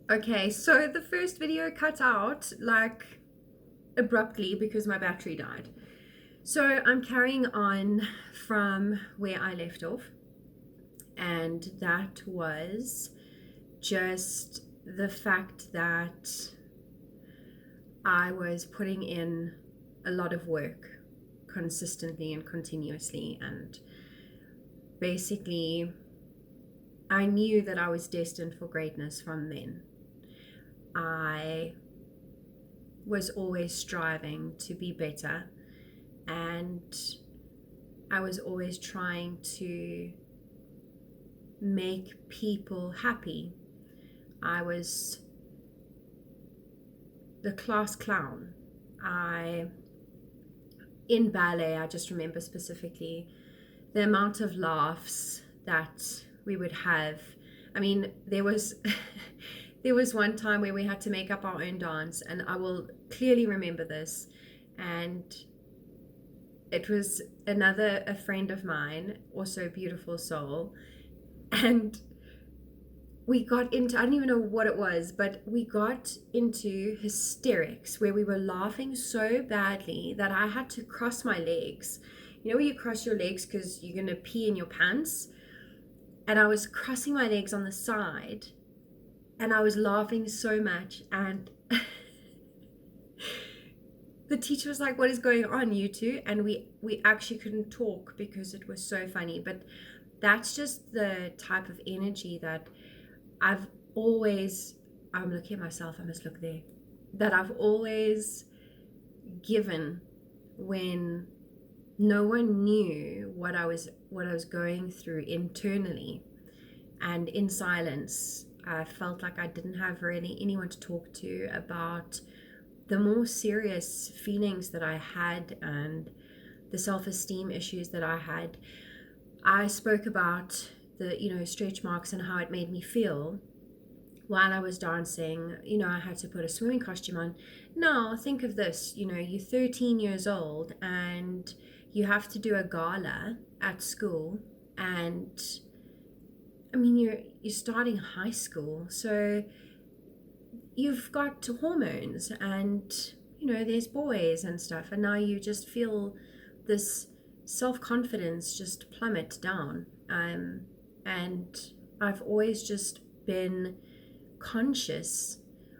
Okay, so the first video cut out like abruptly because my battery died. So I'm carrying on from where I left off, and that was just the fact that I was putting in a lot of work consistently and continuously, and basically I knew that I was destined for greatness from then. I was always striving to be better, and I was always trying to make people happy. I was the class clown. In ballet, I just remember specifically the amount of laughs that we would have. I mean, there was there was one time where we had to make up our own dance, and I will clearly remember this. And it was a friend of mine, also a beautiful soul, and we got into, I don't even know what it was, but we got into hysterics where we were laughing so badly that I had to cross my legs. You know, where you cross your legs because you're going to pee in your pants? And I was crossing my legs on the side, and I was laughing so much. And the teacher was like, "What is going on, you two?" And we actually couldn't talk because it was so funny. But that's just the type of energy that I've always, I'm looking at myself, I must look there, that I've always given when no one knew what I was going through internally. And in silence, I felt like I didn't have really anyone to talk to about the more serious feelings that I had and the self-esteem issues that I had. I spoke about the, stretch marks and how it made me feel while I was dancing. I had to put a swimming costume on. Now, think of this, you're 13 years old and you have to do a gala at school, and I mean, you're starting high school, so you've got hormones and, there's boys and stuff, and now you just feel this self-confidence just plummet down. And I've always just been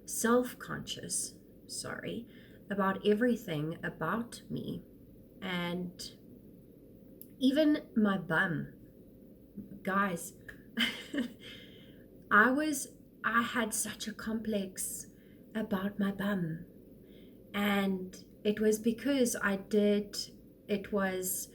self-conscious, sorry, about everything about me. And even my bum, guys, I had such a complex about my bum. And it was because it was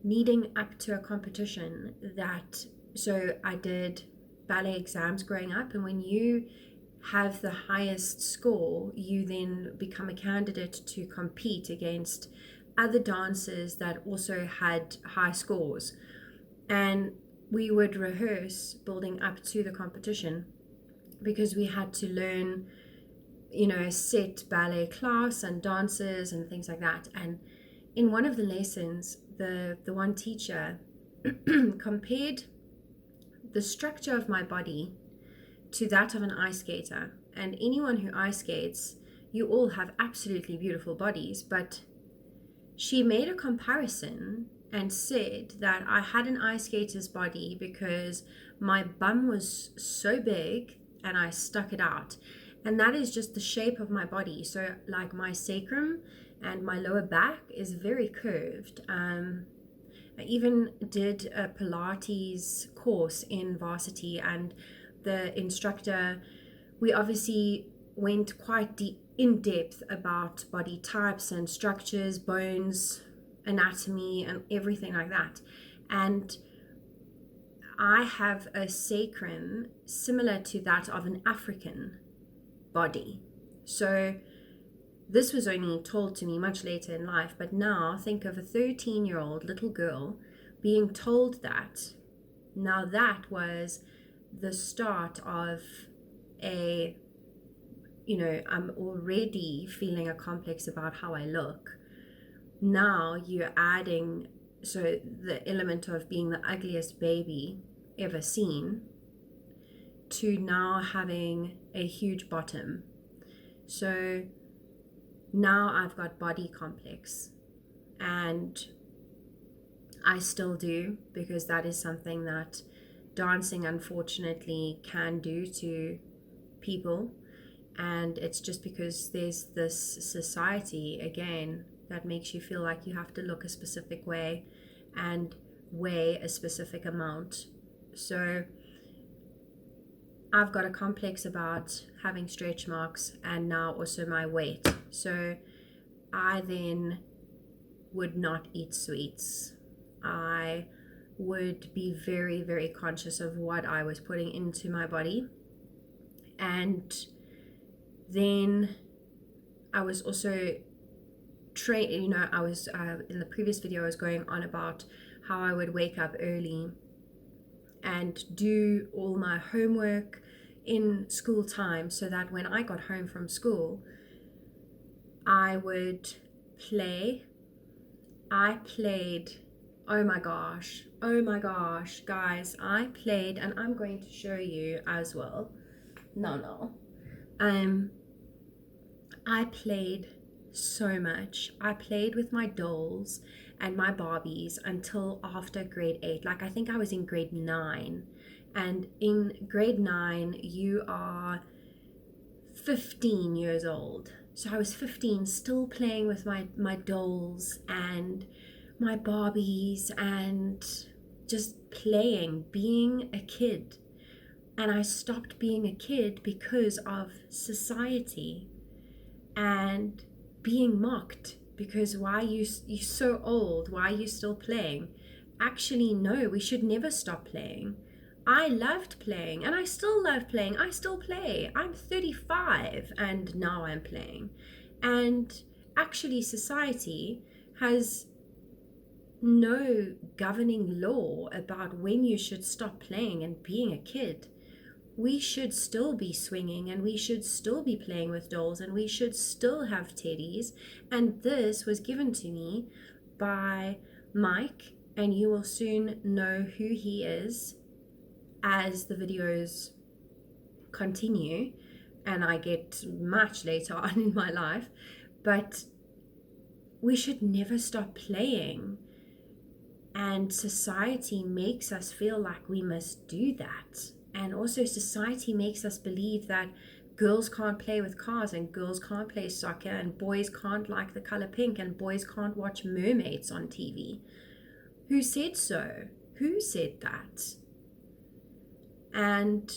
leading up to a competition so I did ballet exams growing up, and when you have the highest score, you then become a candidate to compete against other dancers that also had high scores. And we would rehearse building up to the competition because we had to learn, a set ballet class and dances and things like that. And in one of the lessons, the one teacher compared the structure of my body to that of an ice skater. And anyone who ice skates, you all have absolutely beautiful bodies, but she made a comparison and said that I had an ice skater's body because my bum was so big and I stuck it out. And that is just the shape of my body. So like my sacrum and my lower back is very curved. I even did a Pilates course in varsity, and the instructor, we obviously went quite deep in depth about body types and structures, bones, anatomy, and everything like that. And I have a sacrum similar to that of an African body. So this was only told to me much later in life, but now think of a 13-year-old little girl being told that. Now that was the start of I'm already feeling a complex about how I look. Now you're adding, so the element of being the ugliest baby ever seen, to now having a huge bottom. So now I've got body complex, and I still do, because that is something that dancing unfortunately can do to people. And it's just because there's this society again that makes you feel like you have to look a specific way and weigh a specific amount. So I've got a complex about having stretch marks, and now also my weight. So I then would not eat sweets. I would be very, very conscious of what I was putting into my body. And then I was also I was in the previous video, I was going on about how I would wake up early and do all my homework in school time, so that when I got home from school, I would play. I played, oh my gosh, guys, I played, and I'm going to show you as well. I played so much. I played with my dolls and my Barbies until after grade 8. Like, I think I was in grade 9. And in grade 9, you are 15 years old. So I was 15, still playing with my dolls and my Barbies, and just playing, being a kid. And I stopped being a kid because of society and being mocked, because why you're so old, why are you still playing? Actually, no, we should never stop playing. I loved playing, and I still love playing. I still play. I'm 35 and now I'm playing. And actually, society has no governing law about when you should stop playing and being a kid. We should still be swinging, and we should still be playing with dolls, and we should still have teddies. And this was given to me by Mike, and you will soon know who he is as the videos continue and I get much later on in my life. But we should never stop playing, and society makes us feel like we must do that. And also society makes us believe that girls can't play with cars, and girls can't play soccer, and boys can't like the color pink, and boys can't watch mermaids on TV. Who said so? Who said that? And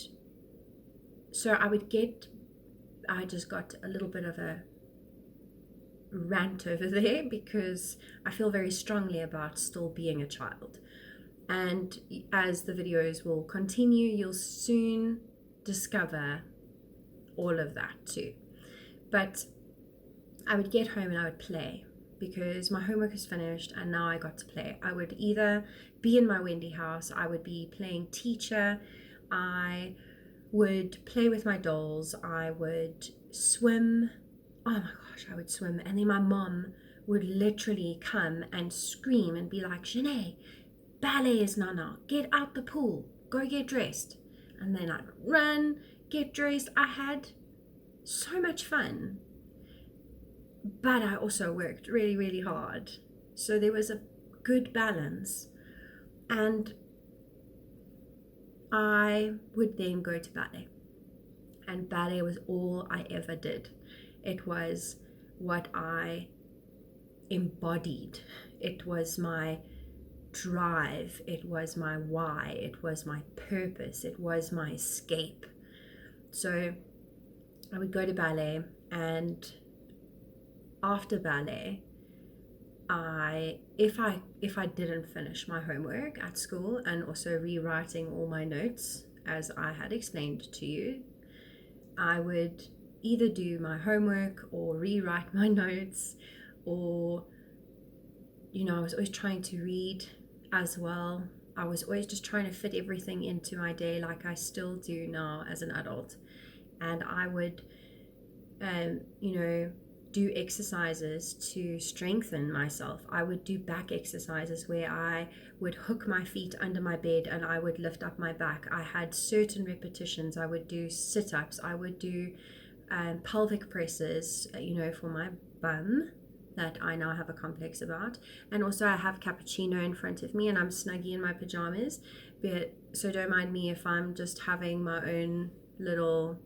so I just got a little bit of a rant over there, because I feel very strongly about still being a child. And as the videos will continue, you'll soon discover all of that too. But I would get home and I would play, because my homework is finished and now I got to play. I would either be in my Wendy house, I would be playing teacher, I would play with my dolls, I would swim. Oh my gosh, I would swim. And then my mom would literally come and scream and be like, Janae, ballet is now. Get out the pool. Go get dressed. And then I'd run, get dressed. I had so much fun. But I also worked really, really hard. So there was a good balance. And I would then go to ballet. And ballet was all I ever did. It was what I embodied. It was my drive. It was my why. It was my purpose. It was my escape. So I would go to ballet, and after ballet, if I didn't finish my homework at school, and also rewriting all my notes as I had explained to you, I would either do my homework or rewrite my notes, or I was always trying to read as well. I was always just trying to fit everything into my day, like I still do now as an adult. And I would do exercises to strengthen myself. I would do back exercises where I would hook my feet under my bed and I would lift up my back. I had certain repetitions. I would do sit-ups. I would do pelvic presses, for my bum that I now have a complex about. And also I have cappuccino in front of me and I'm snuggy in my pajamas. So don't mind me if I'm just having my own little